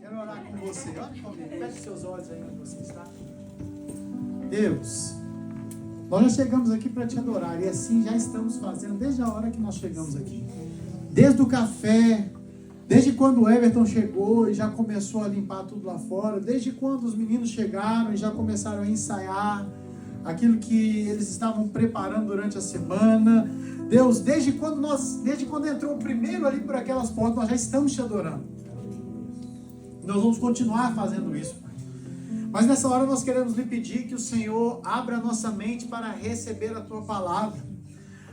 Quero orar com você. Olha comigo. Feche seus olhos aí onde você está. Deus, nós já chegamos aqui para te adorar. E assim já estamos fazendo desde a hora que nós chegamos aqui. Desde o café, desde quando o Everton chegou e já começou a limpar tudo lá fora. Desde quando os meninos chegaram e já começaram a ensaiar aquilo que eles estavam preparando durante a semana. Deus, desde quando entrou o primeiro ali por aquelas portas, nós já estamos te adorando. Nós vamos continuar fazendo isso, Pai. Mas nessa hora nós queremos lhe pedir que o Senhor abra a nossa mente para receber a Tua palavra.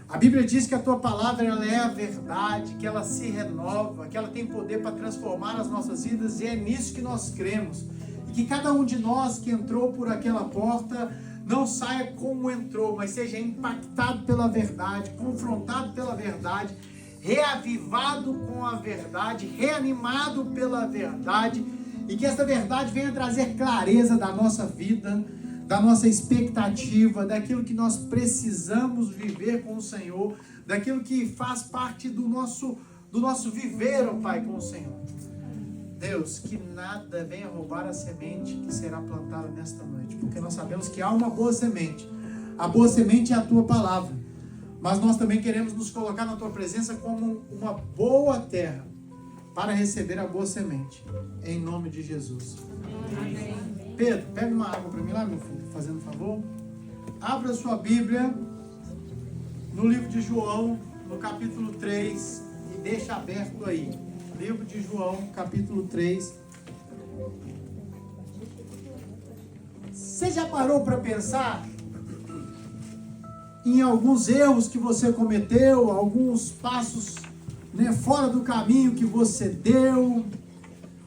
A Bíblia diz que a Tua palavra ela é a verdade, que ela se renova, que ela tem poder para transformar as nossas vidas, e é nisso que nós cremos. E que cada um de nós que entrou por aquela porta não saia como entrou, mas seja impactado pela verdade, confrontado pela verdade, reavivado com a verdade, reanimado pela verdade, e que essa verdade venha trazer clareza da nossa vida, da nossa expectativa, daquilo que nós precisamos viver com o Senhor, daquilo que faz parte do nosso viver, ó Pai, com o Senhor. Deus, que nada venha roubar a semente que será plantada nesta noite, porque nós sabemos que há uma boa semente. A boa semente é a Tua palavra, mas nós também queremos nos colocar na Tua presença como uma boa terra para receber a boa semente, em nome de Jesus. Amém. Pedro, pega uma água para mim lá, meu filho, fazendo um favor. Abra sua Bíblia no livro de João, no capítulo 3, e deixa aberto aí. Livro de João, capítulo 3. Você já parou para pensar em alguns erros que você cometeu, alguns passos, fora do caminho que você deu,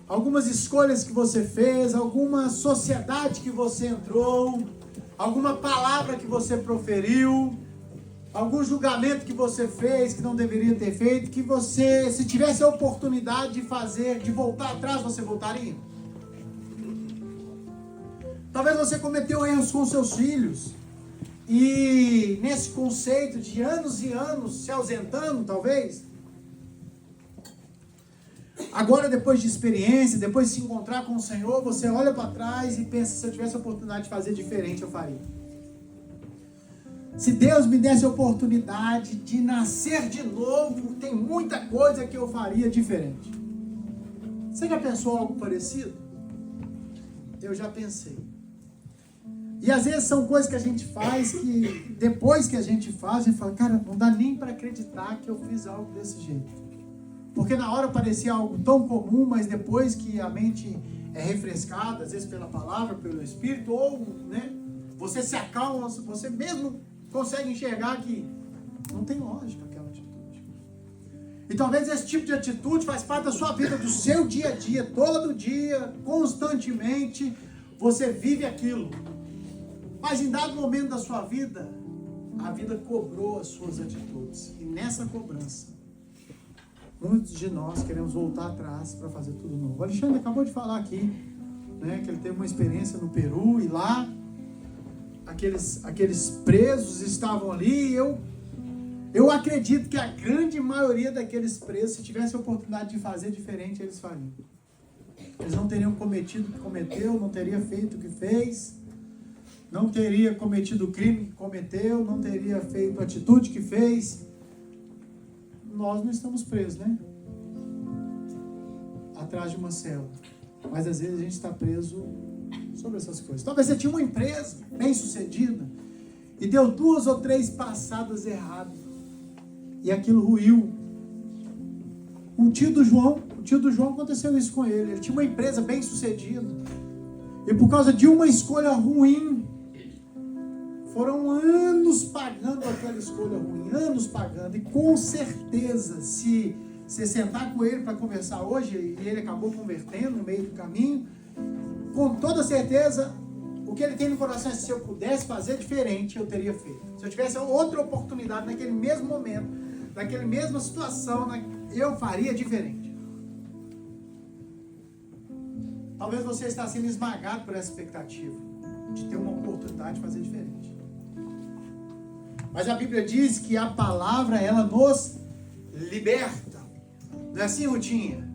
algumas escolhas que você fez, alguma sociedade que você entrou, alguma palavra que você proferiu, algum julgamento que você fez que não deveria ter feito, que você, se tivesse a oportunidade de fazer, de voltar atrás, você voltaria? Talvez você cometeu erros com seus filhos, e nesse conceito de anos e anos se ausentando, talvez, agora depois de experiência, depois de se encontrar com o Senhor, você olha para trás e pensa, se eu tivesse a oportunidade de fazer diferente, eu faria. Se Deus me desse a oportunidade de nascer de novo, tem muita coisa que eu faria diferente. Você já pensou algo parecido? Eu já pensei. E às vezes são coisas que a gente faz que depois que a gente faz, a gente fala, cara, não dá nem para acreditar que eu fiz algo desse jeito. Porque na hora parecia algo tão comum, mas depois que a mente é refrescada, às vezes pela palavra, pelo Espírito, ou você se acalma, você mesmo consegue enxergar que não tem lógica aquela atitude. E talvez esse tipo de atitude faz parte da sua vida, do seu dia a dia, todo dia, constantemente, você vive aquilo. Mas em dado momento da sua vida, a vida cobrou as suas atitudes. E nessa cobrança, muitos de nós queremos voltar atrás para fazer tudo novo. O Alexandre acabou de falar aqui, que ele teve uma experiência no Peru, e lá aqueles presos estavam ali. Eu acredito que a grande maioria daqueles presos, se tivesse a oportunidade de fazer diferente, eles fariam. Eles não teriam cometido o que cometeu, não teria feito o que fez, não teria cometido o crime que cometeu, não teria feito a atitude que fez. Nós não estamos presos, atrás de uma cela. Mas às vezes a gente está preso sobre essas coisas. Talvez você tinha uma empresa bem sucedida e deu 2 ou 3 passadas erradas, e aquilo ruiu. O tio do João aconteceu isso com ele. Ele tinha uma empresa bem sucedida, e por causa de uma escolha ruim, foram anos pagando aquela escolha ruim, anos pagando. E com certeza, se você sentar com ele para conversar hoje, e ele acabou convertendo no meio do caminho, com toda certeza, o que ele tem no coração é: se eu pudesse fazer diferente, eu teria feito. Se eu tivesse outra oportunidade naquele mesmo momento, naquela mesma situação, eu faria diferente. Talvez você está sendo esmagado por essa expectativa de ter uma oportunidade de fazer diferente. Mas a Bíblia diz que a palavra, ela nos liberta. Não é assim, Rutinha?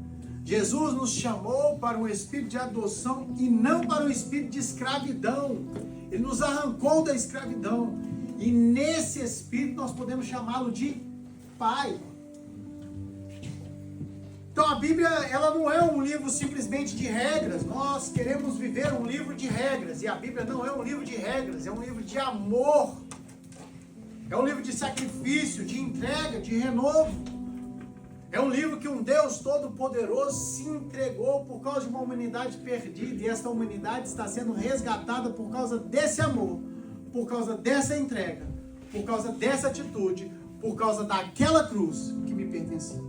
Jesus nos chamou para um espírito de adoção e não para um espírito de escravidão. Ele nos arrancou da escravidão. E nesse espírito nós podemos chamá-lo de Pai. Então a Bíblia, ela não é um livro simplesmente de regras. Nós queremos viver um livro de regras. E a Bíblia não é um livro de regras, é um livro de amor. É um livro de sacrifício, de entrega, de renovo. É um livro que um Deus Todo-Poderoso se entregou por causa de uma humanidade perdida. E essa humanidade está sendo resgatada por causa desse amor, por causa dessa entrega, por causa dessa atitude, por causa daquela cruz que me pertencia.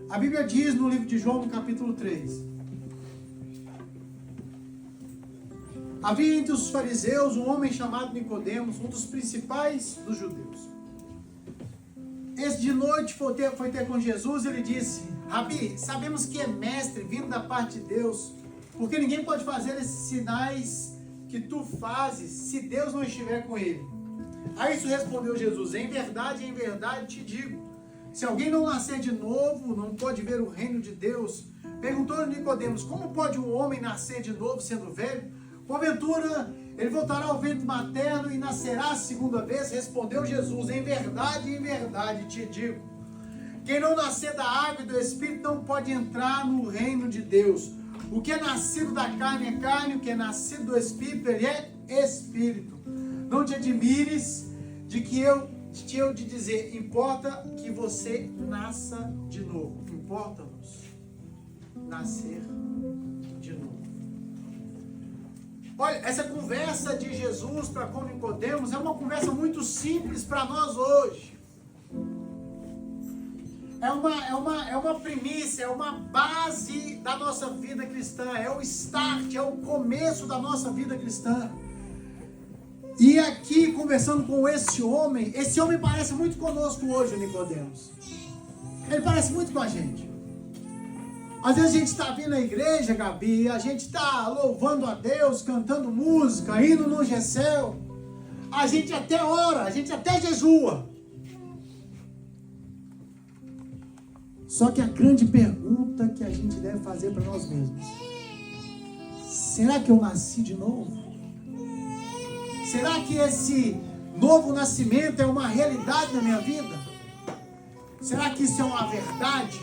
A Bíblia diz no livro de João, no capítulo 3. Havia entre os fariseus um homem chamado Nicodemos, um dos principais dos judeus. Esse de noite foi ter com Jesus, ele disse: Rabi, sabemos que é mestre vindo da parte de Deus, porque ninguém pode fazer esses sinais que tu fazes se Deus não estiver com ele. A isso respondeu Jesus: em verdade te digo, se alguém não nascer de novo, não pode ver o reino de Deus. Perguntou Nicodemos: como pode um homem nascer de novo sendo velho? Porventura, ele voltará ao ventre materno e nascerá a segunda vez? Respondeu Jesus: em verdade te digo, quem não nascer da água e do Espírito não pode entrar no reino de Deus. O que é nascido da carne é carne, o que é nascido do Espírito, ele é Espírito. Não te admires de que eu te dizer, importa que você nasça de novo. Importa-nos nascer de novo. Olha, essa conversa de Jesus para com Nicodemos é uma conversa muito simples para nós hoje. É uma primícia, é uma base da nossa vida cristã, é o start, é o começo da nossa vida cristã. E aqui, conversando com esse homem parece muito conosco hoje, Nicodemos. Ele parece muito com a gente. Às vezes a gente está vindo à igreja, Gabi, a gente está louvando a Deus, cantando música, indo no Gessel. A gente até ora, a gente até jejua. Só que a grande pergunta que a gente deve fazer para nós mesmos: será que eu nasci de novo? Será que esse novo nascimento é uma realidade na minha vida? Será que isso é uma verdade?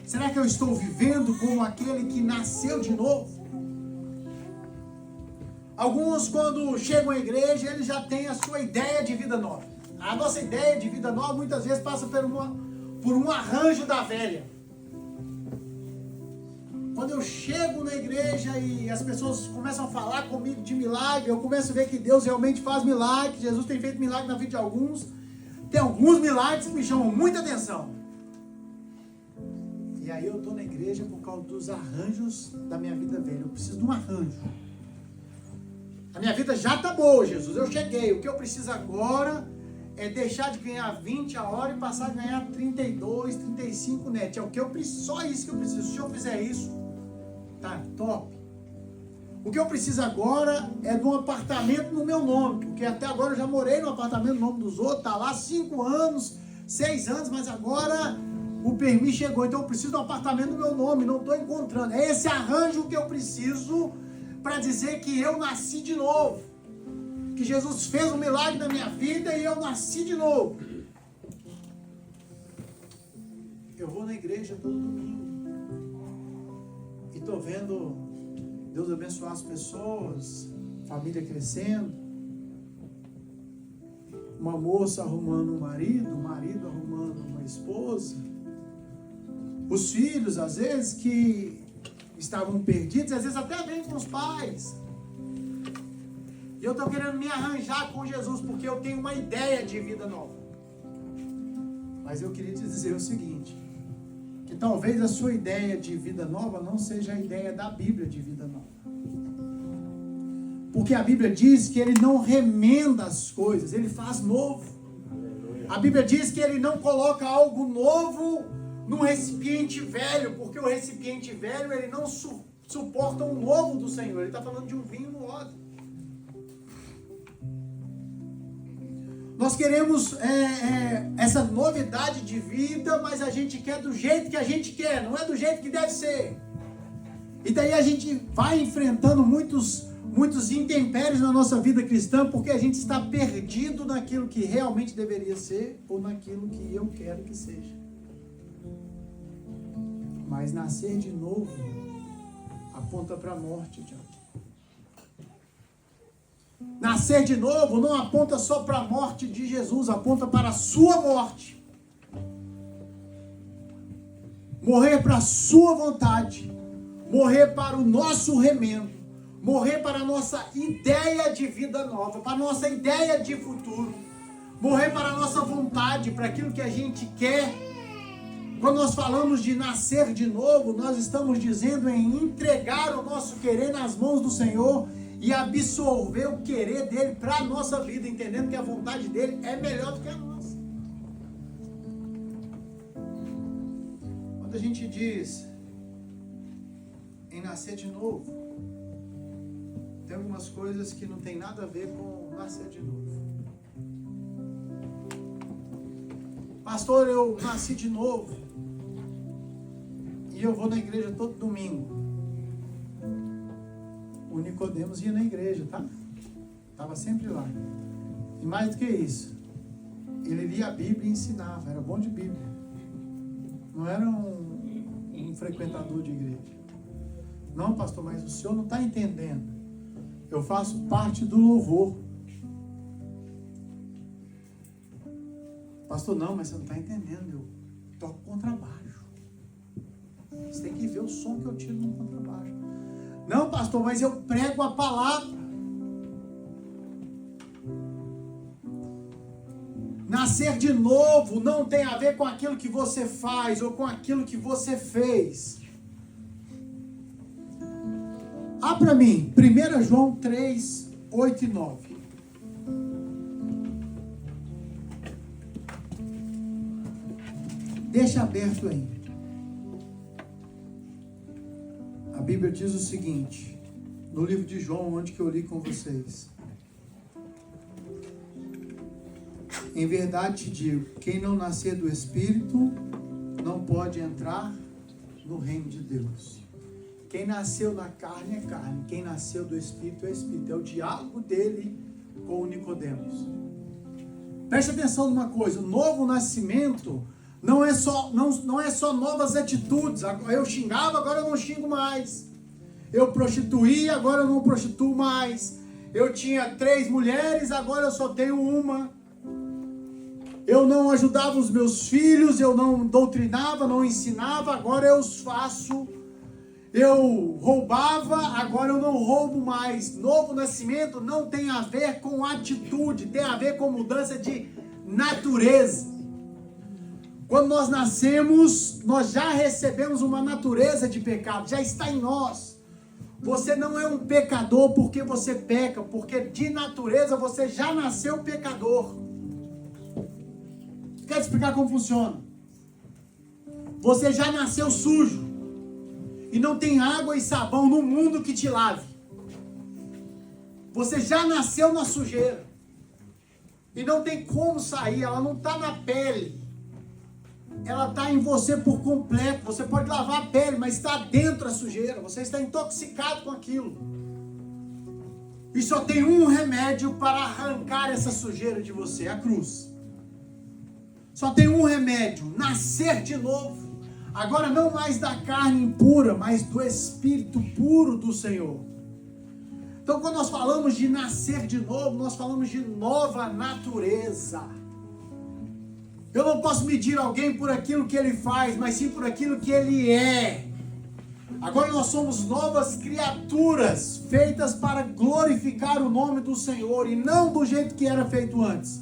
Será que eu estou vivendo como aquele que nasceu de novo? Alguns, quando chegam à igreja, eles já têm a sua ideia de vida nova. A nossa ideia de vida nova muitas vezes passa por um arranjo da velha. Quando eu chego na igreja e as pessoas começam a falar comigo de milagre, eu começo a ver que Deus realmente faz milagre, que Jesus tem feito milagre na vida de alguns. Tem alguns milagres que me chamam muita atenção. E aí eu estou na igreja por causa dos arranjos da minha vida velha. Eu preciso de um arranjo. A minha vida já está boa, Jesus. Eu cheguei. O que eu preciso agora é deixar de ganhar 20 a hora e passar a ganhar 32, 35 net. É o que eu preciso, só isso que eu preciso. Se eu fizer isso, tá top. O que eu preciso agora é de um apartamento no meu nome. Porque até agora eu já morei no apartamento no nome dos outros. Tá lá 5 anos, 6 anos, mas agora o permisso chegou, então eu preciso de um apartamento no meu nome, não estou encontrando. É esse arranjo que eu preciso para dizer que eu nasci de novo. Que Jesus fez um milagre na minha vida e eu nasci de novo. Eu vou na igreja todo domingo e estou vendo Deus abençoar as pessoas, família crescendo, uma moça arrumando um marido arrumando uma esposa. Os filhos, às vezes, que estavam perdidos, às vezes até vêm com os pais. E eu estou querendo me arranjar com Jesus, porque eu tenho uma ideia de vida nova. Mas eu queria te dizer o seguinte, que talvez a sua ideia de vida nova não seja a ideia da Bíblia de vida nova. Porque a Bíblia diz que ele não remenda as coisas, ele faz novo. A Bíblia diz que ele não coloca algo novo num recipiente velho, porque o recipiente velho ele não suporta um novo do Senhor. Ele está falando de um vinho no odre. Nós queremos essa novidade de vida, mas a gente quer do jeito que a gente quer, não é do jeito que deve ser. E daí a gente vai enfrentando muitos intempéries na nossa vida cristã, porque a gente está perdido naquilo que realmente deveria ser, ou naquilo que eu quero que seja. Mas nascer de novo aponta para a morte, Tiago. Nascer de novo não aponta só para a morte de Jesus, aponta para a sua morte. Morrer para a sua vontade, morrer para o nosso remendo, morrer para a nossa ideia de vida nova, para a nossa ideia de futuro, morrer para a nossa vontade, para aquilo que a gente quer. Quando nós falamos de nascer de novo, nós estamos dizendo em entregar o nosso querer nas mãos do Senhor e absorver o querer dele para a nossa vida, entendendo que a vontade dele é melhor do que a nossa. Quando a gente diz em nascer de novo, tem algumas coisas que não tem nada a ver com nascer de novo. Pastor, eu nasci de novo e eu vou na igreja todo domingo. O Nicodemos ia na igreja, tá? Estava sempre lá. E mais do que isso, ele lia a Bíblia e ensinava, era bom de Bíblia. Não era um frequentador de igreja. Não, pastor, mas o senhor não está entendendo. Eu faço parte do louvor. Pastor, não, mas você não está entendendo. Eu toco contrabaixo. Você tem que ver o som que eu tiro no contrabaixo. Não, pastor, mas eu prego a palavra. Nascer de novo não tem a ver com aquilo que você faz ou com aquilo que você fez. Abra para mim, 1 João 3, 8 e 9. Deixa aberto aí. A Bíblia diz o seguinte, no livro de João, onde que eu li com vocês. Em verdade te digo, quem não nascer do Espírito não pode entrar no reino de Deus. Quem nasceu da carne é carne, quem nasceu do Espírito é Espírito. É o diálogo dele com o Nicodemos. Preste atenção numa coisa, o novo nascimento não é só novas atitudes. Eu xingava, agora eu não xingo mais. Eu prostituía, agora eu não prostituo mais. Eu tinha 3 mulheres, agora eu só tenho uma. Eu não ajudava os meus filhos, eu não doutrinava, não ensinava, agora eu os faço. Eu roubava, agora eu não roubo mais. Novo nascimento não tem a ver com atitude, tem a ver com mudança de natureza. Quando nós nascemos, nós já recebemos uma natureza de pecado, já está em nós. Você não é um pecador porque você peca, porque de natureza você já nasceu pecador. Quero explicar como funciona. Você já nasceu sujo. E não tem água e sabão no mundo que te lave. Você já nasceu na sujeira. E não tem como sair, ela não está na pele. Ela está em você por completo. Você pode lavar a pele, mas está dentro a sujeira. Você está intoxicado com aquilo. E só tem um remédio para arrancar essa sujeira de você, a cruz. Só tem um remédio, nascer de novo. Agora não mais da carne impura, mas do Espírito puro do Senhor. Então quando nós falamos de nascer de novo, nós falamos de nova natureza. Eu não posso medir alguém por aquilo que ele faz, mas sim por aquilo que ele é. Agora nós somos novas criaturas, feitas para glorificar o nome do Senhor, e não do jeito que era feito antes.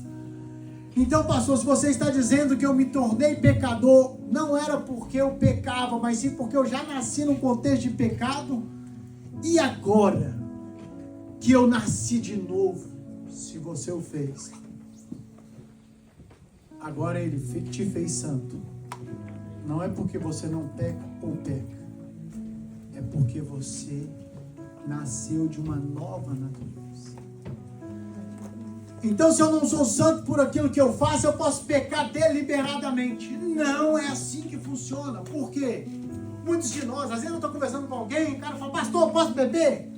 Então, pastor, se você está dizendo que eu me tornei pecador, não era porque eu pecava, mas sim porque eu já nasci num contexto de pecado. E agora que eu nasci de novo, se você o fez, agora ele te fez santo. Não é porque você não peca ou peca, é porque você nasceu de uma nova natureza. Então, se eu não sou santo por aquilo que eu faço, eu posso pecar deliberadamente. Não é assim que funciona. Por quê? Muitos de nós, às vezes eu estou conversando com alguém, o cara fala, pastor, posso beber?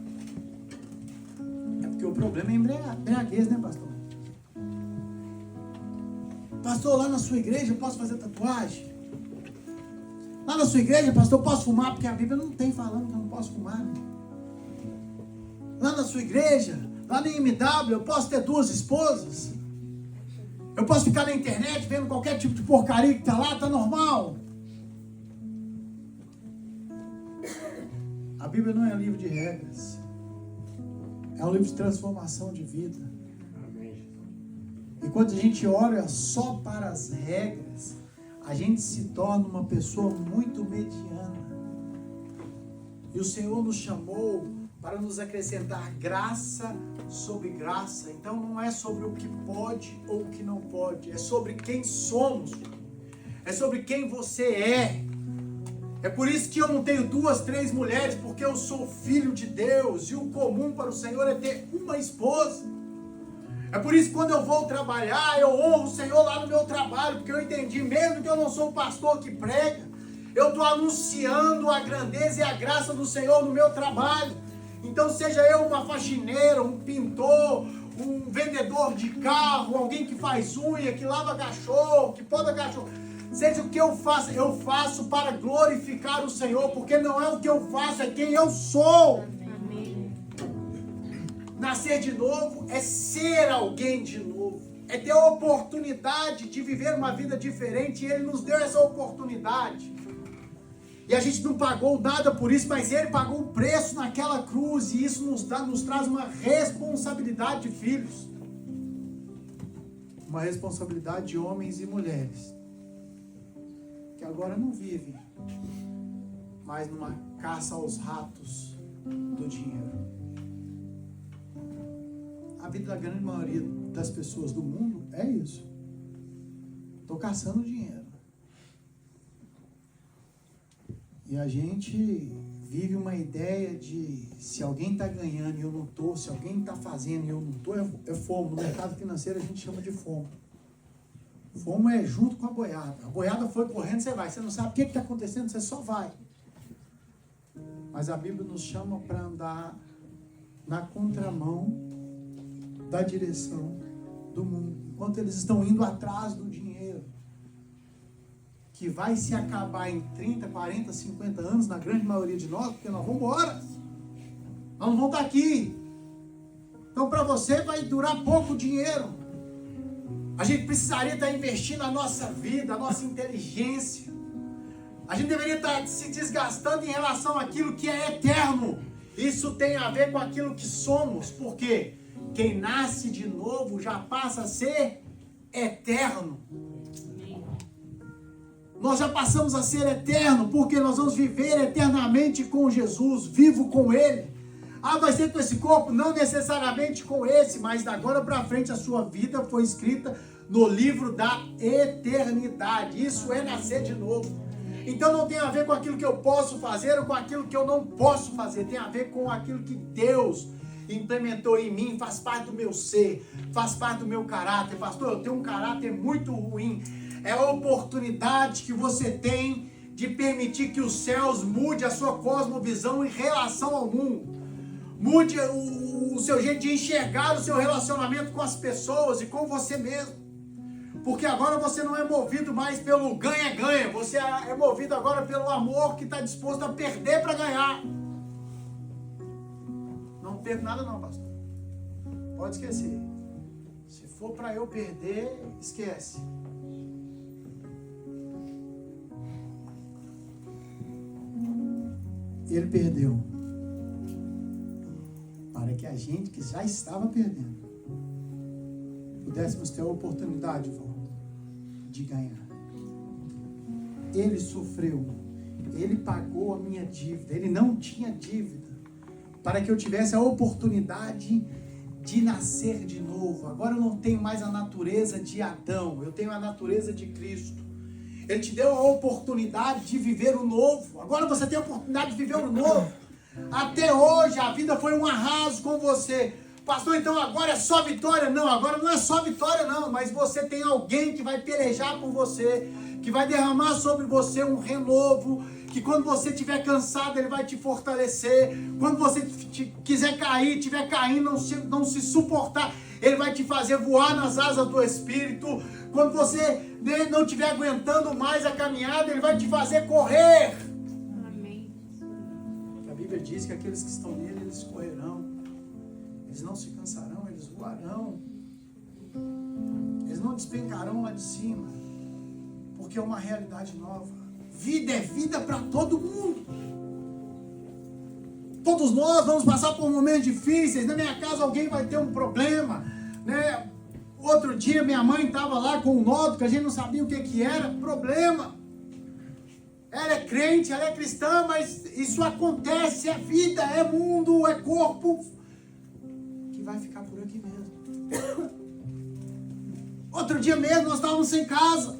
É porque o problema é embriaguez, né, pastor? Pastor, lá na sua igreja eu posso fazer tatuagem? Lá na sua igreja, pastor, eu posso fumar? Porque a Bíblia não tem falando que eu não posso fumar. Lá na sua igreja, lá na IMW, eu posso ter 2 esposas? Eu posso ficar na internet vendo qualquer tipo de porcaria que está lá, está normal? A Bíblia não é um livro de regras. É um livro de transformação de vida. E quando a gente olha só para as regras, a gente se torna uma pessoa muito mediana. E o Senhor nos chamou para nos acrescentar graça sobre graça. Então não é sobre o que pode ou o que não pode. É sobre quem somos. É sobre quem você é. É por isso que eu não tenho 2, 3 mulheres, porque eu sou filho de Deus. E o comum para o Senhor é ter uma esposa. É por isso que quando eu vou trabalhar, eu honro o Senhor lá no meu trabalho, porque eu entendi, mesmo que eu não sou o pastor que prega, eu estou anunciando a grandeza e a graça do Senhor no meu trabalho. Então seja eu uma faxineira, um pintor, um vendedor de carro, alguém que faz unha, que lava cachorro, que poda cachorro, seja o que eu faço para glorificar o Senhor, porque não é o que eu faço, é quem eu sou. Nascer de novo é ser alguém de novo, é ter a oportunidade de viver uma vida diferente, e Ele nos deu essa oportunidade. E a gente não pagou nada por isso, mas Ele pagou o preço naquela cruz, e isso nos traz uma responsabilidade de filhos. Uma responsabilidade de homens e mulheres, que agora não vivem mais numa caça aos ratos do dinheiro. A vida da grande maioria das pessoas do mundo é isso. Estou caçando dinheiro. E a gente vive uma ideia de se alguém está ganhando e eu não estou, se alguém está fazendo e eu não estou, é FOMO. No mercado financeiro a gente chama de FOMO. FOMO é junto com a boiada. A boiada foi correndo, você vai. Você não sabe o que está acontecendo, você só vai. Mas a Bíblia nos chama para andar na contramão da direção do mundo. Enquanto eles estão indo atrás do dinheiro, que vai se acabar em 30, 40, 50 anos, na grande maioria de nós, porque nós vamos embora. Nós não vamos estar aqui. Então, para você, vai durar pouco dinheiro. A gente precisaria estar investindo a nossa vida, a nossa inteligência. A gente deveria estar se desgastando em relação àquilo que é eterno. Isso tem a ver com aquilo que somos. Por quê? Quem nasce de novo já passa a ser eterno. Nós já passamos a ser eterno, porque nós vamos viver eternamente com Jesus, vivo com Ele. Ah, vai ser com esse corpo? Não necessariamente com esse, mas da agora para frente a sua vida foi escrita no livro da eternidade. Isso é nascer de novo. Então não tem a ver com aquilo que eu posso fazer ou com aquilo que eu não posso fazer. Tem a ver com aquilo que Deus implementou em mim, faz parte do meu ser, faz parte do meu caráter. Pastor, eu tenho um caráter muito ruim. É a oportunidade que você tem de permitir que os céus mude a sua cosmovisão em relação ao mundo. Mude o seu jeito de enxergar o seu relacionamento com as pessoas e com você mesmo. Porque agora você não é movido mais pelo ganha-ganha. Você é movido agora pelo amor que está disposto a perder para ganhar. Não perco nada não, pastor. Pode esquecer. Se for para eu perder, esquece. Ele perdeu. Para que a gente que já estava perdendo pudéssemos ter a oportunidade, de ganhar. Ele sofreu. Ele pagou a minha dívida. Ele não tinha dívida. Para que eu tivesse a oportunidade de nascer de novo. Agora eu não tenho mais a natureza de Adão. Eu tenho a natureza de Cristo. Ele te deu a oportunidade de viver o novo. Agora você tem a oportunidade de viver o novo. Até hoje a vida foi um arraso com você. Pastor, então agora é só vitória? Não, agora não é só vitória não, mas você tem alguém que vai pelejar por você, que vai derramar sobre você um renovo, que quando você estiver cansado, ele vai te fortalecer. Quando você quiser cair, estiver caindo, não se suportar, ele vai te fazer voar nas asas do Espírito. Quando você não estiver aguentando mais a caminhada, ele vai te fazer correr. Amém. A Bíblia diz que aqueles que estão nele, eles correrão. Eles não se cansarão, eles voarão. Eles não despencarão lá de cima. Porque é uma realidade nova. Vida é vida para todo mundo. Todos nós vamos passar por momentos difíceis. Na minha casa alguém vai ter um problema, né? Outro dia minha mãe estava lá com um nódulo que a gente não sabia o que era. Problema. Ela é crente, ela é cristã, mas isso acontece. É vida, é mundo, é corpo. Que vai ficar por aqui mesmo. Outro dia mesmo nós estávamos sem casa.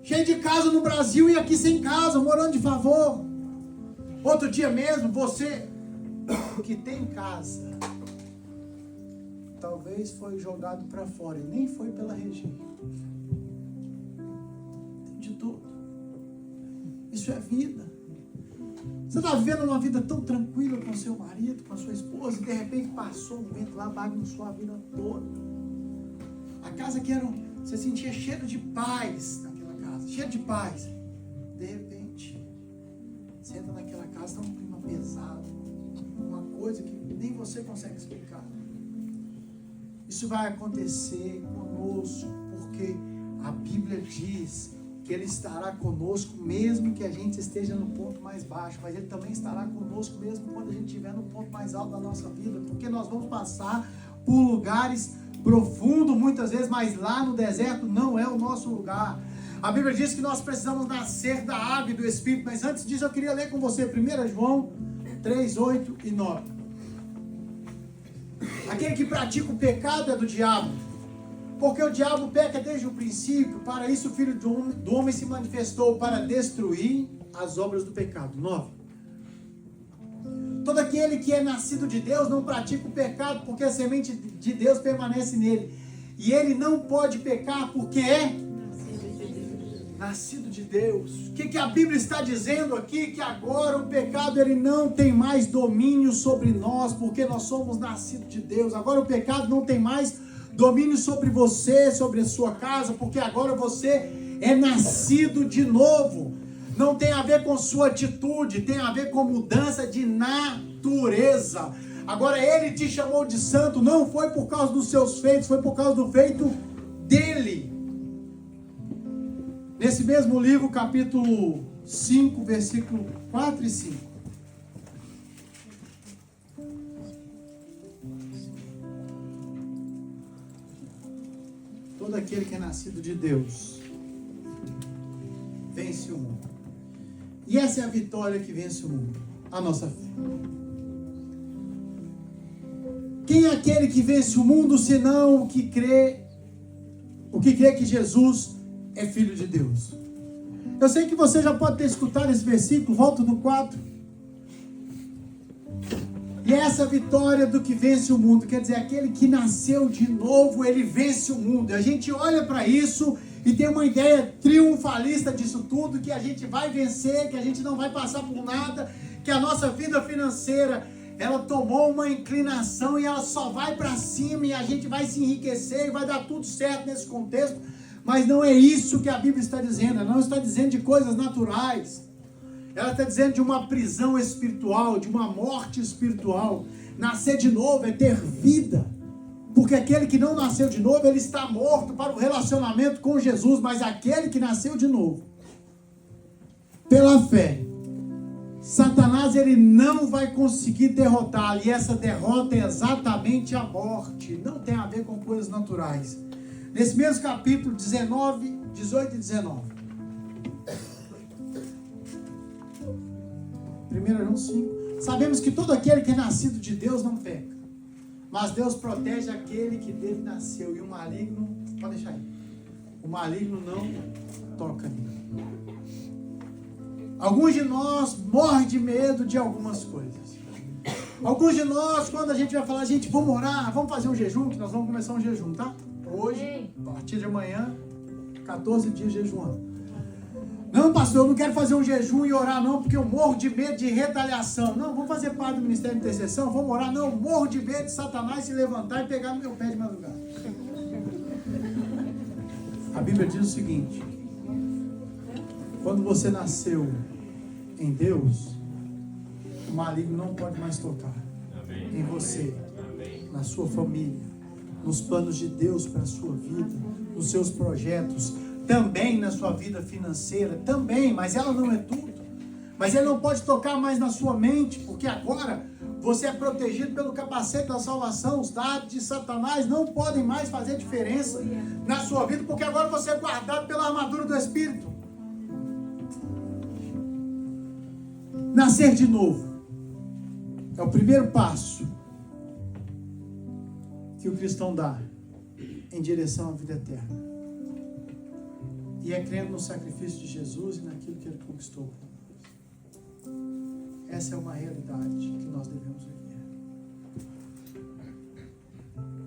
Cheio de casa no Brasil e aqui sem casa, morando de favor. Outro dia mesmo, você que tem casa, talvez foi jogado para fora, e nem foi pela região. Tem de tudo. Isso é vida. Você está vivendo uma vida tão tranquila com seu marido, com a sua esposa, e de repente passou um vento lá, bagunçou a vida toda. A casa que era, você sentia cheiro de paz naquela casa, cheiro de paz. De repente, você entra naquela casa, está um clima pesado, uma coisa que nem você consegue explicar. Isso vai acontecer conosco, porque a Bíblia diz que Ele estará conosco mesmo que a gente esteja no ponto mais baixo, mas Ele também estará conosco mesmo quando a gente estiver no ponto mais alto da nossa vida, porque nós vamos passar por lugares profundos muitas vezes, mas lá no deserto não é o nosso lugar. A Bíblia diz que nós precisamos nascer da água e do Espírito, mas antes disso eu queria ler com você 1 João 3, 8 e 9. Aquele que pratica o pecado é do diabo, porque o diabo peca desde o princípio. Para isso o Filho do Homem se manifestou, para destruir as obras do pecado. 9. Todo aquele que é nascido de Deus não pratica o pecado, porque a semente de Deus permanece nele. E ele não pode pecar porque é nascido de Deus. O que a Bíblia está dizendo aqui? Que agora o pecado ele não tem mais domínio sobre nós, porque nós somos nascidos de Deus. Agora o pecado não tem mais domínio sobre você, sobre a sua casa, porque agora você é nascido de novo. Não tem a ver com sua atitude, tem a ver com mudança de natureza. Agora Ele te chamou de santo, não foi por causa dos seus feitos, foi por causa do feito dEle. Nesse mesmo livro, capítulo 5, versículo 4 e 5. Todo aquele que é nascido de Deus vence o mundo. E essa é a vitória que vence o mundo, a nossa fé. Quem é aquele que vence o mundo, senão o que crê que Jesus é Filho de Deus? Eu sei que você já pode ter escutado esse versículo, volto no 4. E essa vitória do que vence o mundo, quer dizer, aquele que nasceu de novo, ele vence o mundo. A gente olha para isso e tem uma ideia triunfalista disso tudo, que a gente vai vencer, que a gente não vai passar por nada, que a nossa vida financeira, ela tomou uma inclinação e ela só vai para cima e a gente vai se enriquecer e vai dar tudo certo nesse contexto. Mas não é isso que a Bíblia está dizendo. Ela não está dizendo de coisas naturais. Ela está dizendo de uma prisão espiritual, de uma morte espiritual. Nascer de novo é ter vida. Porque aquele que não nasceu de novo, ele está morto para o relacionamento com Jesus. Mas aquele que nasceu de novo, pela fé, Satanás ele não vai conseguir derrotá-lo. E essa derrota é exatamente a morte. Não tem a ver com coisas naturais. Nesse mesmo capítulo 19, 18 e 19. 1 João 5. Sabemos que todo aquele que é nascido de Deus não peca. Mas Deus protege aquele que dele nasceu. E o maligno, pode deixar aí. O maligno não toca nele. Alguns de nós morrem de medo de algumas coisas. Alguns de nós, quando a gente vai falar, gente, vamos orar, vamos fazer um jejum, que nós vamos começar um jejum, tá? Hoje, a partir de amanhã, 14 dias jejuando. Não, pastor, eu não quero fazer um jejum e orar não, porque eu morro de medo de retaliação. Não, vamos fazer parte do Ministério de Intercessão, vamos orar. Não, eu morro de medo de Satanás se levantar e pegar no meu pé de madrugada. A Bíblia diz o seguinte: quando você nasceu em Deus, o maligno não pode mais tocar em você, na sua família, nos planos de Deus para a sua vida, nos seus projetos, também na sua vida financeira, também, mas ela não é tudo. Mas ele não pode tocar mais na sua mente, porque agora você é protegido pelo capacete da salvação. Os dados de Satanás não podem mais fazer diferença na sua vida, porque agora você é guardado pela armadura do Espírito. Nascer de novo é o primeiro passo que o cristão dá em direção à vida eterna. E é crendo no sacrifício de Jesus e naquilo que ele conquistou por nós. Essa é uma realidade que nós devemos viver.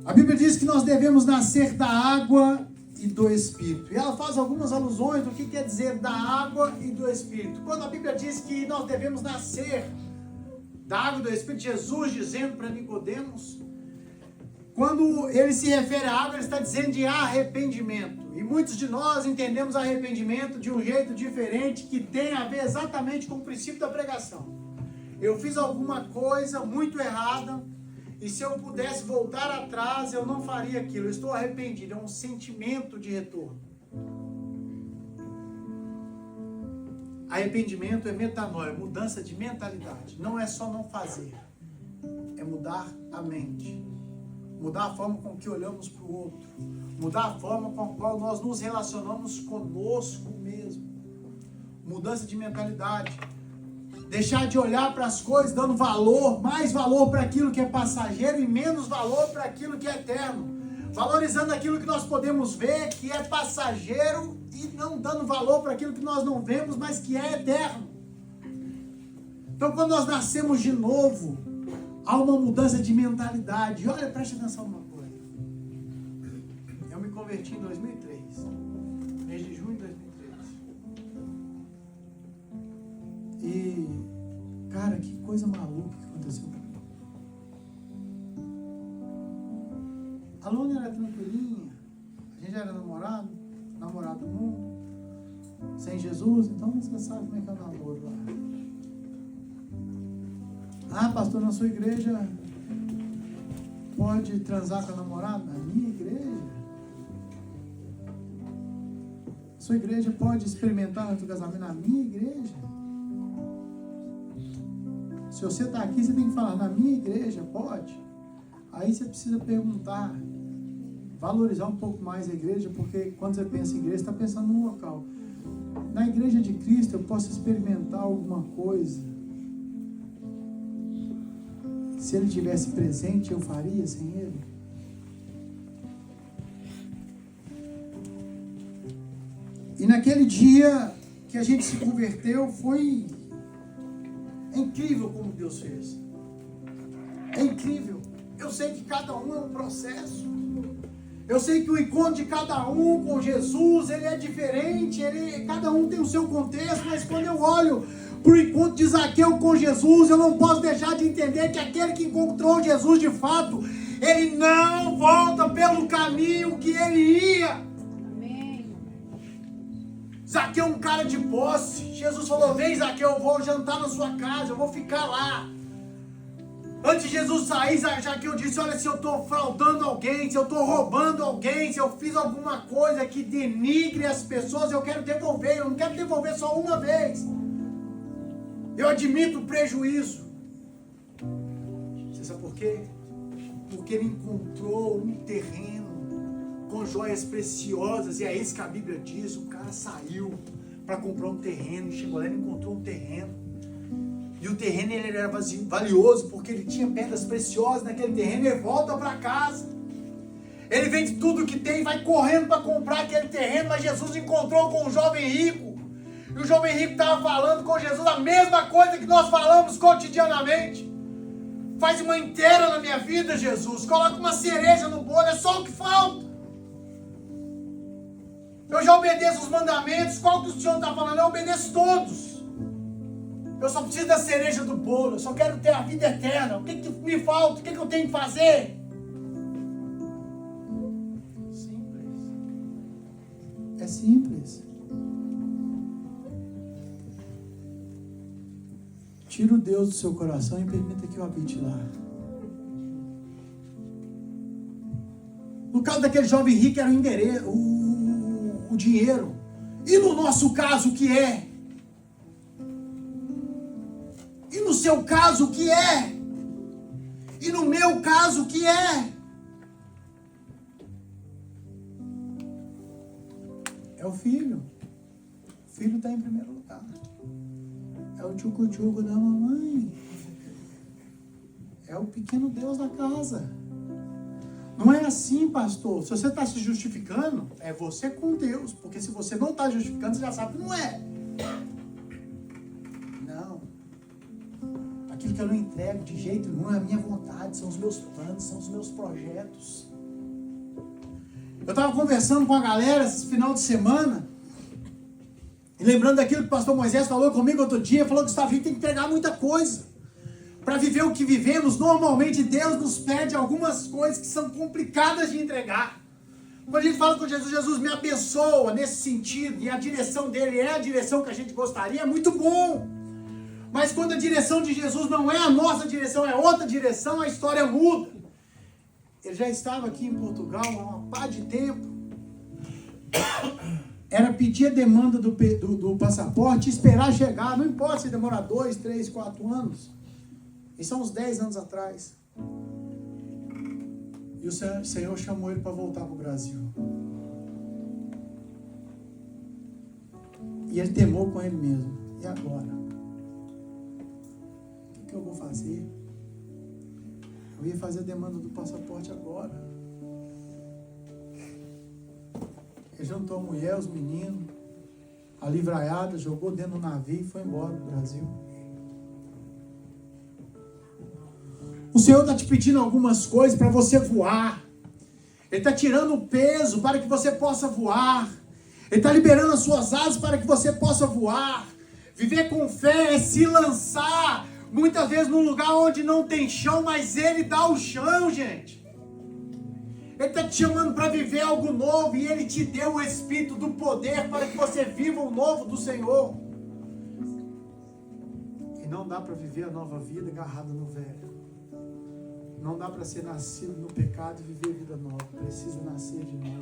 A Bíblia diz que nós devemos nascer da água e do Espírito. E ela faz algumas alusões do que quer dizer da água e do Espírito. Quando a Bíblia diz que nós devemos nascer da água e do Espírito, Jesus dizendo para Nicodemos, quando ele se refere à água, ele está dizendo de arrependimento. E muitos de nós entendemos arrependimento de um jeito diferente, que tem a ver exatamente com o princípio da pregação. Eu fiz alguma coisa muito errada, e se eu pudesse voltar atrás, eu não faria aquilo. Eu estou arrependido, é um sentimento de retorno. Arrependimento é metanoia, mudança de mentalidade. Não é só não fazer, é mudar a mente. Mudar a forma com que olhamos para o outro. Mudar a forma com a qual nós nos relacionamos conosco mesmo. Mudança de mentalidade. Deixar de olhar para as coisas dando valor, mais valor para aquilo que é passageiro e menos valor para aquilo que é eterno. Valorizando aquilo que nós podemos ver, que é passageiro, e não dando valor para aquilo que nós não vemos, mas que é eterno. Então, quando nós nascemos de novo, há uma mudança de mentalidade. E olha, preste atenção numa coisa. Eu me converti em 2003. Mês de junho de 2003. E, cara, que coisa maluca que aconteceu. A Luna era tranquilinha. A gente era namorado do mundo. Sem Jesus, então você sabe como é que é o namoro lá. Ah, pastor, na sua igreja pode transar com a namorada? Na minha igreja? Sua igreja pode experimentar o casamento? Na minha igreja? Se você está aqui, você tem que falar, na minha igreja pode? Aí você precisa perguntar, valorizar um pouco mais a igreja, porque quando você pensa em igreja, você está pensando num local. Na igreja de Cristo eu posso experimentar alguma coisa. Se ele estivesse presente, eu faria sem ele? E naquele dia que a gente se converteu, foi incrível como Deus fez. É incrível. Eu sei que cada um é um processo. Eu sei que o encontro de cada um com Jesus, ele é diferente. Cada um tem o seu contexto, mas quando eu olho para o encontro de Zaqueu com Jesus, eu não posso deixar de entender que aquele que encontrou Jesus de fato, ele não volta pelo caminho que ele ia. Amém. Zaqueu é um cara de posse. Jesus falou, vem Zaqueu, eu vou jantar na sua casa, eu vou ficar lá. Antes de Jesus sair, Zaqueu disse, olha, se eu estou fraudando alguém, se eu estou roubando alguém, se eu fiz alguma coisa que denigre as pessoas, eu quero devolver, eu não quero devolver só uma vez. Eu admito o prejuízo. Você sabe por quê? Porque ele encontrou um terreno com joias preciosas, e é isso que a Bíblia diz, o cara saiu para comprar um terreno, chegou lá e encontrou um terreno. E o terreno ele era valioso, porque ele tinha pedras preciosas naquele terreno, ele volta para casa. Ele vende tudo que tem e vai correndo para comprar aquele terreno, mas Jesus encontrou com um jovem rico. E o jovem rico estava falando com Jesus a mesma coisa que nós falamos cotidianamente. Faz uma inteira na minha vida, Jesus. Coloca uma cereja no bolo, é só o que falta. Eu já obedeço os mandamentos. Qual que o Senhor está falando? Eu obedeço todos. Eu só preciso da cereja do bolo. Eu só quero ter a vida eterna. O que me falta? O que eu tenho que fazer? Simples. É simples. Tira o Deus do seu coração e permita que eu habite lá. No caso daquele jovem rico era o endereço, o dinheiro. E no nosso caso, o que é? E no seu caso, o que é? E no meu caso, o que é? É o filho. O filho está em primeiro lugar. É o tchucu-tchucu da mamãe. É o pequeno Deus da casa. Não é assim, pastor. Se você está se justificando, é você com Deus. Porque se você não está justificando, você já sabe que não é. Não. Aquilo que eu não entrego de jeito nenhum é a minha vontade, são os meus planos, são os meus projetos. Eu estava conversando com a galera esse final de semana. E lembrando daquilo que o pastor Moisés falou comigo outro dia, falou que a gente tem que entregar muita coisa. Para viver o que vivemos, normalmente Deus nos pede algumas coisas que são complicadas de entregar. Quando a gente fala com Jesus, Jesus me abençoa nesse sentido, e a direção dele é a direção que a gente gostaria, é muito bom. Mas quando a direção de Jesus não é a nossa direção, é outra direção, a história muda. Ele já estava aqui em Portugal há uma pá de tempo. Era pedir a demanda do passaporte e esperar chegar. Não importa se demorar 2, 3, 4 anos. Isso há uns 10 anos atrás. E o Senhor chamou ele para voltar para o Brasil. E ele temou com ele mesmo. E agora? O que eu vou fazer? Eu ia fazer a demanda do passaporte agora. Ele juntou a mulher, os meninos, a livraiada, jogou dentro do navio e foi embora do Brasil. O Senhor está te pedindo algumas coisas para você voar. Ele está tirando o peso para que você possa voar. Ele está liberando as suas asas para que você possa voar. Viver com fé é se lançar, muitas vezes num lugar onde não tem chão, mas Ele dá o chão, gente. Ele está te chamando para viver algo novo e Ele te deu o Espírito do poder para que você viva o novo do Senhor. E não dá para viver a nova vida agarrado no velho. Não dá para ser nascido no pecado e viver vida nova. Precisa nascer de novo.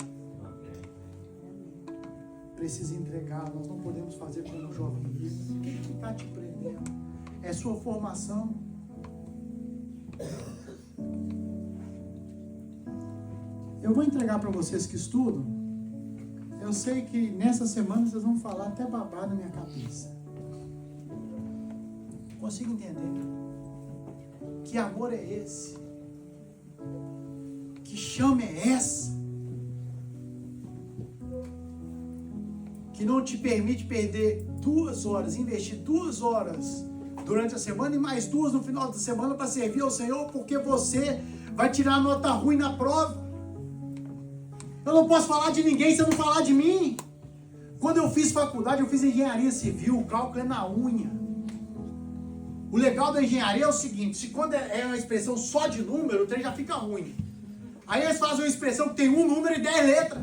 Precisa entregar. Nós não podemos fazer como um jovem rico. O que está te prendendo? É sua formação. Eu vou entregar para vocês que estudam. Eu sei que nessa semana vocês vão falar até babá na minha cabeça. Consigo entender. Que amor é esse? Que chama é essa? Que não te permite perder 2 horas, investir 2 horas durante a semana e mais 2 no final da semana para servir ao Senhor, porque você vai tirar nota ruim na prova. Eu não posso falar de ninguém se eu não falar de mim. Quando eu fiz faculdade, eu fiz engenharia civil, o cálculo é na unha. O legal da engenharia é o seguinte, se quando é uma expressão só de número, o trem já fica ruim. Aí eles fazem uma expressão que tem um número e 10 letras.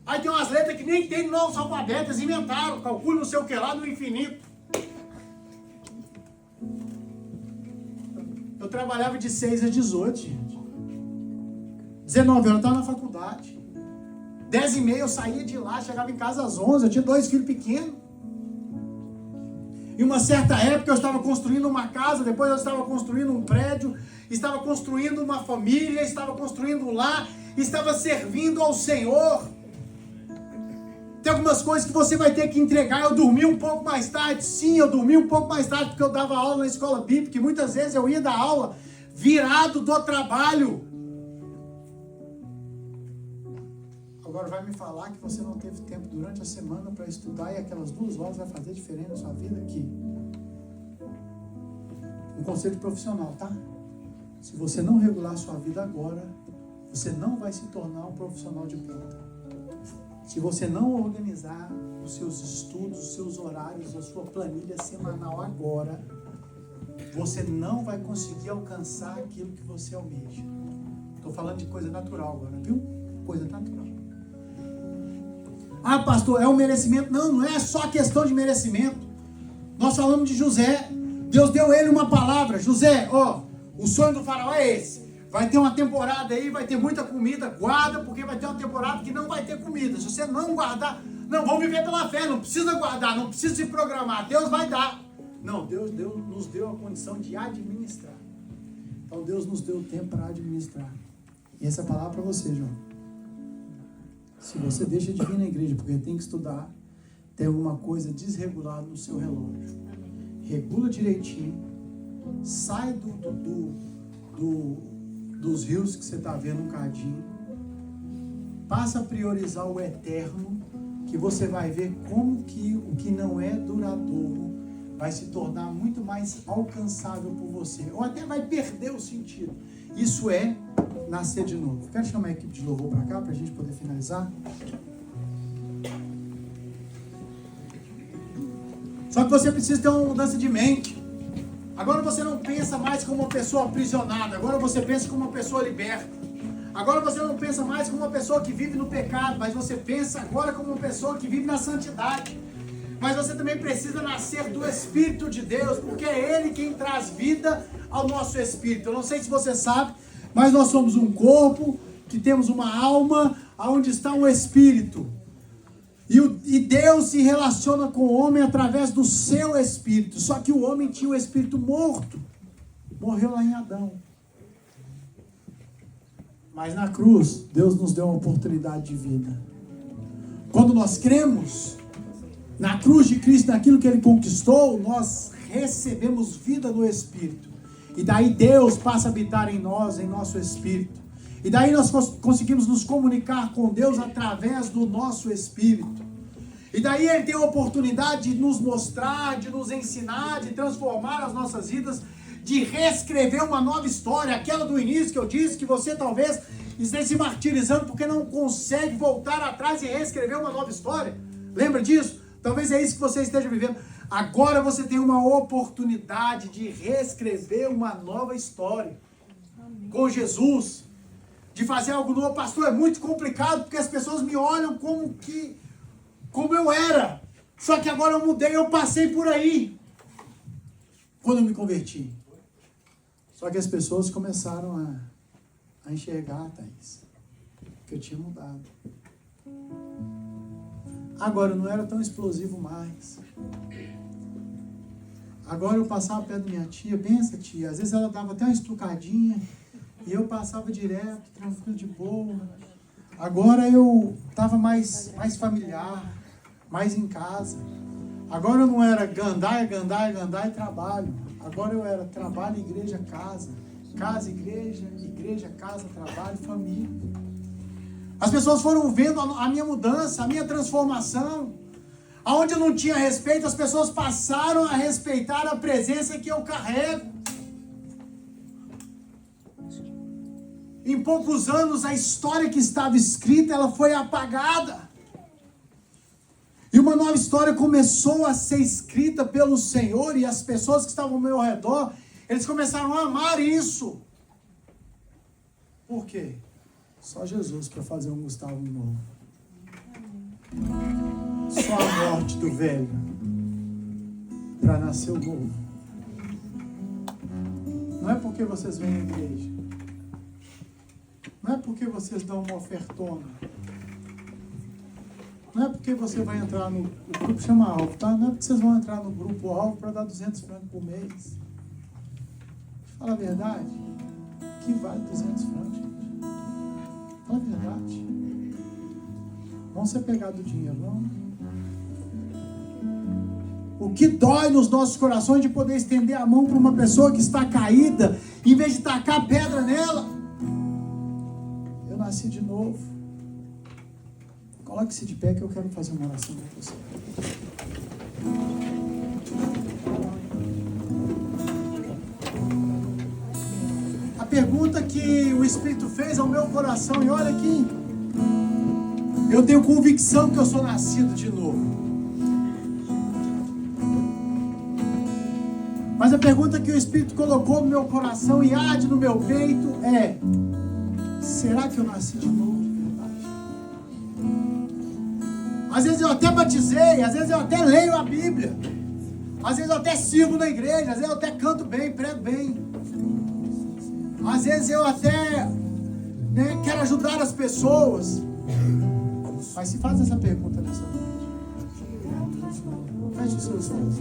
Aí tem umas letras que nem tem no nosso alfabeto, eles inventaram, calcule não sei o que lá no infinito. Eu trabalhava de 6 às 18, gente. 19 horas eu estava na faculdade. 10h30 eu saía de lá, chegava em casa às 11, eu tinha 2 filhos pequenos. Em uma certa época eu estava construindo uma casa, depois eu estava construindo um prédio, estava construindo uma família, estava construindo um lar, estava servindo ao Senhor. Tem algumas coisas que você vai ter que entregar. Eu dormi um pouco mais tarde, sim, eu dormi um pouco mais tarde porque eu dava aula na escola bíblica e muitas vezes eu ia dar aula virado do trabalho. Agora vai me falar que você não teve tempo durante a semana para estudar e aquelas 2 horas vai fazer diferença na sua vida aqui. Um conselho profissional, tá? Se você não regular a sua vida agora, você não vai se tornar um profissional de ponta. Se você não organizar os seus estudos, os seus horários, a sua planilha semanal agora, você não vai conseguir alcançar aquilo que você almeja. Estou falando de coisa natural agora, viu? Coisa natural. Ah, pastor, é um merecimento? Não, não é só questão de merecimento. Nós falamos de José. Deus deu ele uma palavra. José, ó, o sonho do faraó é esse. Vai ter uma temporada aí, vai ter muita comida. Guarda, porque vai ter uma temporada que não vai ter comida. Se você não guardar, não, vamos viver pela fé. Não precisa guardar, não precisa se programar. Deus vai dar. Não, Deus nos deu a condição de administrar. Então Deus nos deu o tempo para administrar. E essa é a palavra para você, João. Se você deixa de vir na igreja porque tem que estudar, tem alguma coisa desregulada no seu relógio. Regula direitinho. Sai dos rios que você está vendo um cadinho. Passa a priorizar o eterno, que você vai ver como que o que não é duradouro vai se tornar muito mais alcançável por você. Ou até vai perder o sentido. Isso é nascer de novo. Quero chamar a equipe de louvor para cá, para a gente poder finalizar. Só que você precisa ter uma mudança de mente. Agora você não pensa mais como uma pessoa aprisionada. Agora você pensa como uma pessoa liberta. Agora você não pensa mais como uma pessoa que vive no pecado, mas você pensa agora como uma pessoa que vive na santidade. Mas você também precisa nascer do Espírito de Deus, porque é Ele quem traz vida ao nosso espírito. Eu não sei se você sabe, mas nós somos um corpo, que temos uma alma, onde está um espírito. E Deus se relaciona com o homem através do seu espírito. Só que o homem tinha o espírito morto. Morreu lá em Adão. Mas na cruz, Deus nos deu uma oportunidade de vida. Quando nós cremos na cruz de Cristo, naquilo que Ele conquistou, nós recebemos vida no Espírito. E daí Deus passa a habitar em nós, em nosso Espírito. E daí nós conseguimos nos comunicar com Deus através do nosso Espírito. E daí Ele tem a oportunidade de nos mostrar, de nos ensinar, de transformar as nossas vidas, de reescrever uma nova história. Aquela do início que eu disse, que você talvez esteja se martirizando porque não consegue voltar atrás e reescrever uma nova história. Lembra disso? Talvez é isso que você esteja vivendo. Agora você tem uma oportunidade de reescrever uma nova história. Amém. Com Jesus. De fazer algo novo. Pastor, é muito complicado porque as pessoas me olham como eu era. Só que agora eu mudei, eu passei por aí. Quando eu me converti. Só que as pessoas começaram a enxergar, Thaís, que eu tinha mudado. Agora eu não era tão explosivo mais. Agora eu passava perto da minha tia, benção tia. Às vezes ela dava até uma estucadinha e eu passava direto, tranquilo, de boa. Agora eu estava mais familiar, mais em casa. Agora eu não era gandai e trabalho. Agora eu era trabalho, igreja, casa. Casa, igreja, casa, trabalho, família. As pessoas foram vendo a minha mudança, a minha transformação. Aonde eu não tinha respeito, as pessoas passaram a respeitar a presença que eu carrego. Em poucos anos, a história que estava escrita, ela foi apagada. E uma nova história começou a ser escrita pelo Senhor, e as pessoas que estavam ao meu redor, eles começaram a amar isso. Por quê? Só Jesus para fazer um Gustavo novo. Só a morte do velho para nascer o novo. Não é porque vocês vêm à igreja. Não é porque vocês dão uma ofertona. Não é porque você vai entrar no... O grupo chama alvo, tá? Não é porque vocês vão entrar no grupo alvo para dar 200 francos por mês. Fala a verdade. Que vale 200 francos, gente? Fala a verdade. Vamos ser pegados do dinheiro, não? O que dói nos nossos corações de poder estender a mão para uma pessoa que está caída, em vez de tacar pedra nela. Eu nasci de novo. Coloque-se de pé que eu quero fazer uma oração com você. pergunta que o Espírito fez ao meu coração, e olha aqui, eu tenho convicção que eu sou nascido de novo. Mas a pergunta que o Espírito colocou no meu coração e arde no meu peito é: será que eu nasci de novo de verdade? Às vezes eu até batizei, às vezes eu até leio a Bíblia, às vezes eu até sirvo na igreja, às vezes eu até canto bem, prego bem, às vezes eu até quero ajudar as pessoas. Mas se faz essa pergunta nessa noite, feche os seus olhos.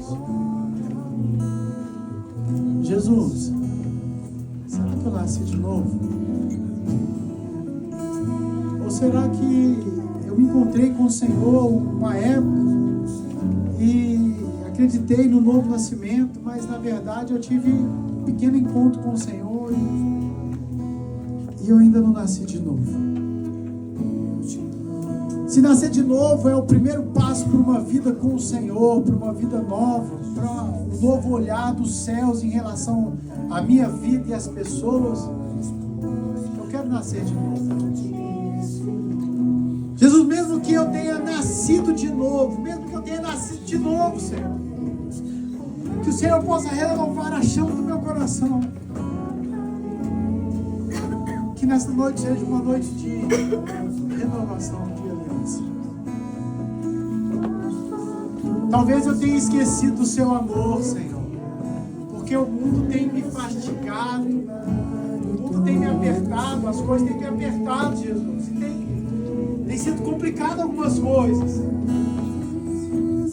Jesus, será que eu nasci de novo? Ou será que eu me encontrei com o Senhor uma época e acreditei no novo nascimento, mas na verdade eu tive um pequeno encontro com o Senhor e eu ainda não nasci de novo? Se nascer de novo é o primeiro passo para uma vida com o Senhor, para uma vida nova, para um novo olhar dos céus em relação à minha vida e às pessoas, eu quero nascer de novo. Jesus, mesmo que eu tenha nascido de novo, Senhor, que o Senhor possa renovar a chama do meu coração, que nessa noite seja uma noite de renovação, de aliança. Talvez eu tenha esquecido do seu amor, Senhor, porque o mundo tem me fastigado, o mundo tem me apertado, as coisas têm me apertado, Jesus, e tem sido complicado algumas coisas.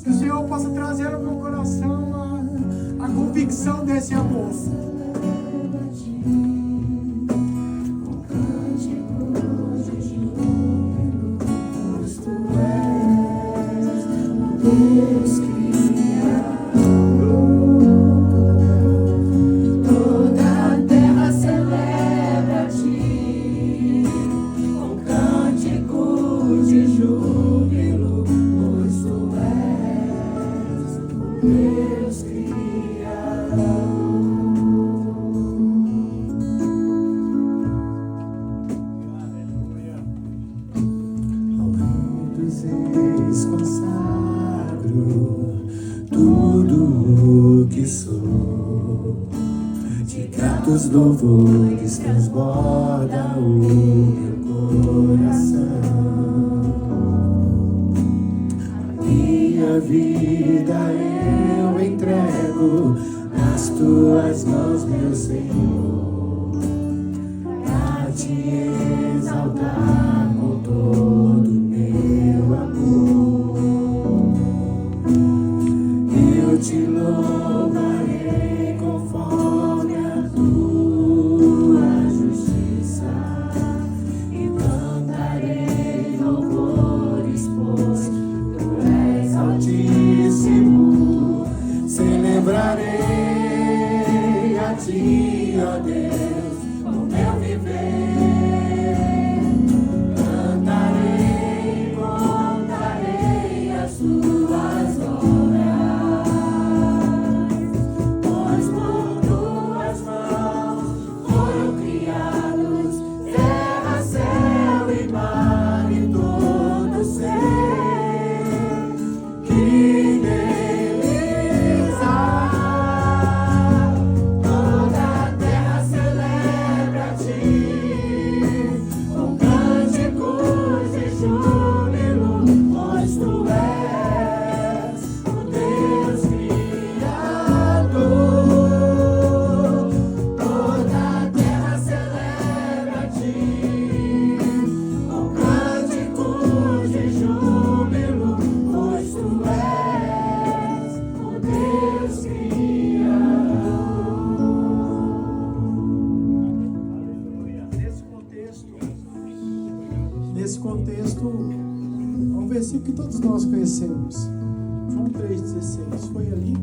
Que o Senhor possa trazer ao meu coração a convicção desse amor. Deus toda a terra celebra-te com cânticos de júbilo, pois tu és Deus Criador. Ao Rei dos Reis tudo o que sou, de gratos louvores transborda o meu coração. A minha vida eu entrego nas tuas mãos, meu Senhor, a te exaltar com todo o meu amor. Eu te louvarei conforme a tua justiça e cantarei louvores, pois tu és altíssimo. Celebrarei a ti, ó Deus, o meu viver. Cantarei, contarei as tuas obras. Nesse contexto, é um versículo que todos nós conhecemos, João 3,16. Foi ali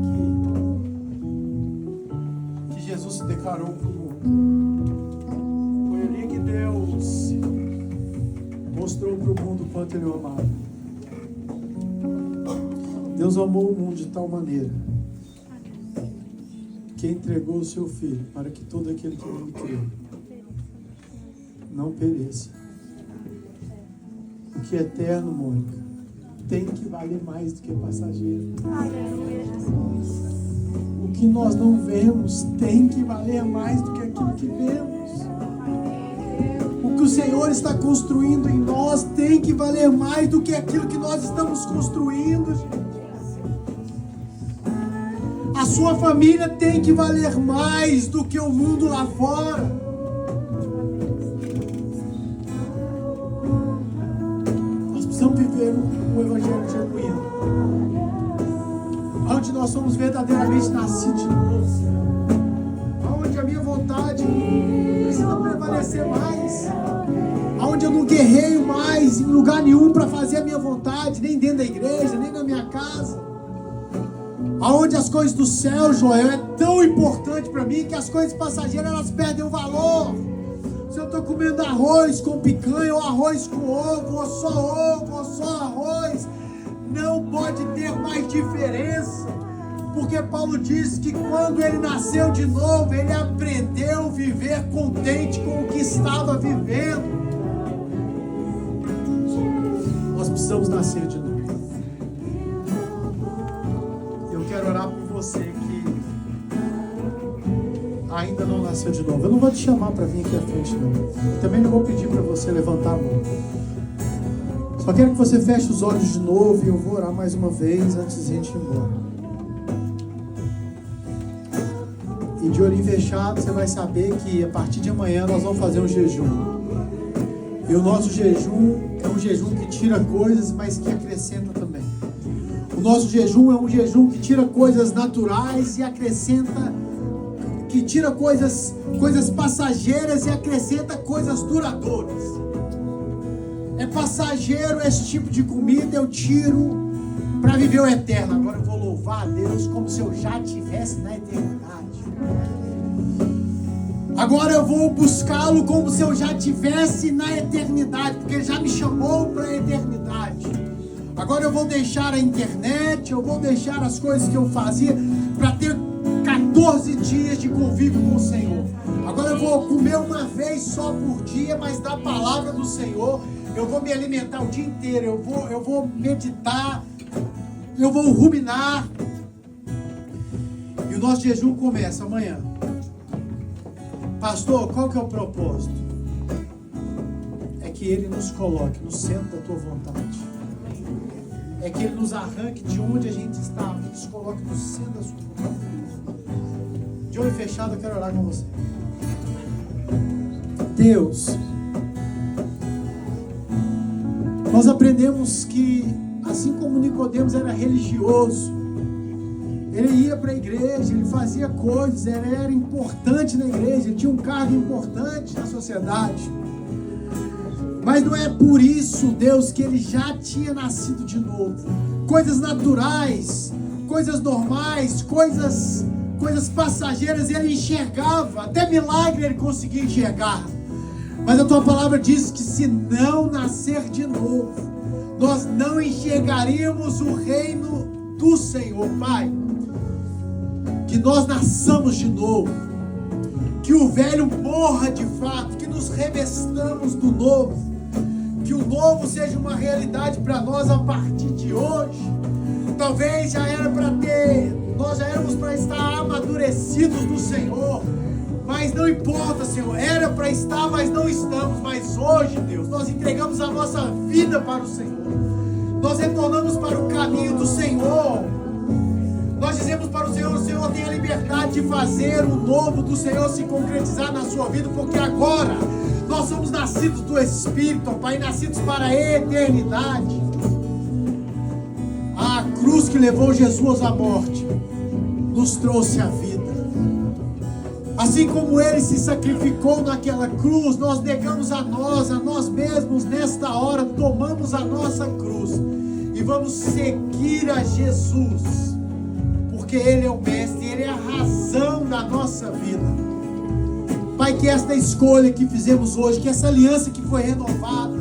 que Jesus se declarou para o mundo. Foi ali que Deus mostrou para o mundo o quanto Ele o amava. Deus amou o mundo de tal maneira que entregou o seu Filho para que todo aquele que nele crê não pereça. O que é eterno, Mônica, tem que valer mais do que passageiro. O que nós não vemos tem que valer mais do que aquilo que vemos. O que o Senhor está construindo em nós tem que valer mais do que aquilo que nós estamos construindo, gente. A sua família tem que valer mais do que o mundo lá fora. Nós precisamos viver o Evangelho genuíno, onde nós somos verdadeiramente nascidos de novo, onde a minha vontade precisa prevalecer mais, onde eu não guerreio mais em lugar nenhum para fazer a minha vontade, nem dentro da igreja, nem na minha casa. Aonde as coisas do céu, Joel, é tão importante para mim que as coisas passageiras elas perdem o valor. Se eu estou comendo arroz com picanha, ou arroz com ovo, ou só arroz, não pode ter mais diferença. Porque Paulo diz que quando ele nasceu de novo, ele aprendeu a viver contente com o que estava vivendo. Nós precisamos nascer de novo. Quero orar por você que ainda não nasceu de novo. Eu não vou te chamar para vir aqui à frente, não. Também não vou pedir para você levantar a mão. Só quero que você feche os olhos de novo e eu vou orar mais uma vez antes de a gente ir embora. E de olho fechado, você vai saber que a partir de amanhã nós vamos fazer um jejum. E o nosso jejum é um jejum que tira coisas, mas que acrescenta também. O nosso jejum é um jejum que tira coisas naturais e acrescenta, que tira coisas passageiras e acrescenta coisas duradouras. É passageiro esse tipo de comida, eu tiro para viver o eterno. Agora eu vou louvar a Deus como se eu já estivesse na eternidade. Agora eu vou buscá-lo como se eu já estivesse na eternidade, porque ele já me chamou para a eternidade. Agora eu vou deixar a internet, eu vou deixar as coisas que eu fazia para ter 14 dias de convívio com o Senhor. Agora eu vou comer uma vez só por dia, mas da palavra do Senhor. Eu vou me alimentar o dia inteiro, eu vou meditar, eu vou ruminar. E o nosso jejum começa amanhã. Pastor, qual que é o propósito? É que Ele nos coloque no centro da tua vontade. É que Ele nos arranque de onde a gente estava e nos coloque no centro da sua vontade. De olho fechado, eu quero orar com você. Deus, nós aprendemos que, assim como Nicodemos era religioso, ele ia para a igreja, ele fazia coisas, ele era importante na igreja, ele tinha um cargo importante na sociedade. Mas não é por isso, Deus, que ele já tinha nascido de novo. Coisas naturais, coisas normais, coisas passageiras ele enxergava, até milagre ele conseguia enxergar. Mas a tua palavra diz que se não nascer de novo, nós não enxergaríamos o reino do Senhor, Pai. Que nós nasçamos de novo, que o velho morra de fato, que nos revestamos do novo, que o novo seja uma realidade para nós a partir de hoje. Talvez já era para ter, nós já éramos para estar amadurecidos do Senhor, mas não importa, Senhor, era para estar, mas não estamos. Mas hoje, Deus, nós entregamos a nossa vida para o Senhor, nós retornamos para o caminho do Senhor. Nós dizemos para o Senhor tem a liberdade de fazer o novo do Senhor se concretizar na sua vida, porque agora nós somos nascidos do Espírito, Pai, nascidos para a eternidade. A cruz que levou Jesus à morte nos trouxe a vida. Assim como Ele se sacrificou naquela cruz, nós negamos a nós mesmos nesta hora, tomamos a nossa cruz e vamos seguir a Jesus. Porque Ele é o mestre, Ele é a razão da nossa vida. Pai, que esta escolha que fizemos hoje, que essa aliança que foi renovada,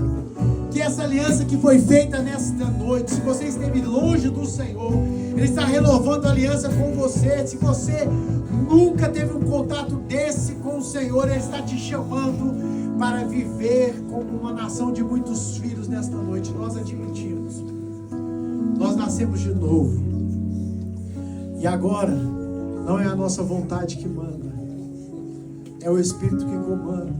que essa aliança que foi feita nesta noite, se você esteve longe do Senhor, Ele está renovando a aliança com você. Se você nunca teve um contato desse com o Senhor, Ele está te chamando para viver como uma nação de muitos filhos nesta noite. Nós admitimos. Nós nascemos de novo. E agora, não é a nossa vontade que manda. É o Espírito que comanda.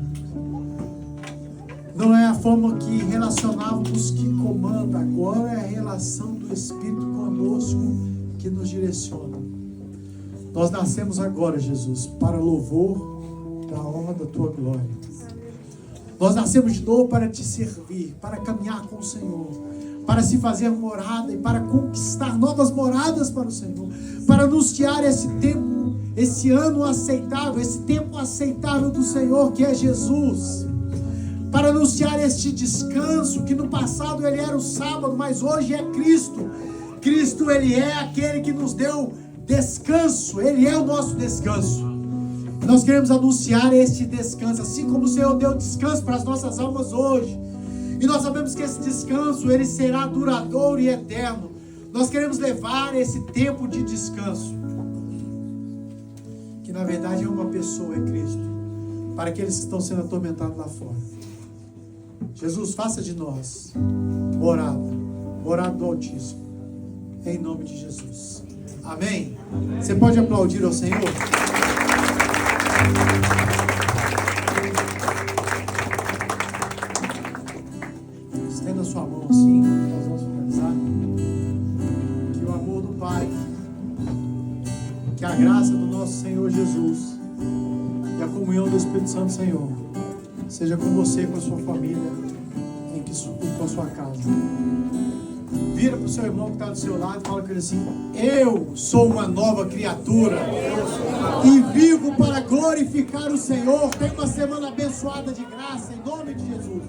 Não é a forma que relacionávamos que comanda. Agora é a relação do Espírito conosco que nos direciona. Nós nascemos agora, Jesus, para louvor da honra da Tua glória. Nós nascemos de novo para Te servir, para caminhar com o Senhor, para se fazer morada e para conquistar novas moradas para o Senhor, para anunciar esse tempo, esse ano aceitável, esse tempo aceitável do Senhor, que é Jesus, para anunciar este descanso, que no passado ele era o sábado, mas hoje é Cristo. Cristo, Ele é aquele que nos deu descanso, Ele é o nosso descanso. Nós queremos anunciar este descanso, assim como o Senhor deu descanso para as nossas almas hoje. E nós sabemos que esse descanso, ele será duradouro e eterno. Nós queremos levar esse tempo de descanso, que na verdade é uma pessoa, é Cristo, para aqueles que estão sendo atormentados lá fora. Jesus, faça de nós morada do Altíssimo, em nome de Jesus. Amém? Você pode aplaudir ao Senhor? Estenda sua mão assim, nós vamos finalizar. Que o amor do Pai, que a graça do nosso Senhor Jesus e a comunhão do Espírito Santo, Senhor, seja com você, com a sua família e com a sua casa. Vira para o seu irmão que está do seu lado e fala com ele assim: eu sou uma nova criatura e vivo para glorificar o Senhor. Tenha uma semana abençoada de graça, em nome de Jesus.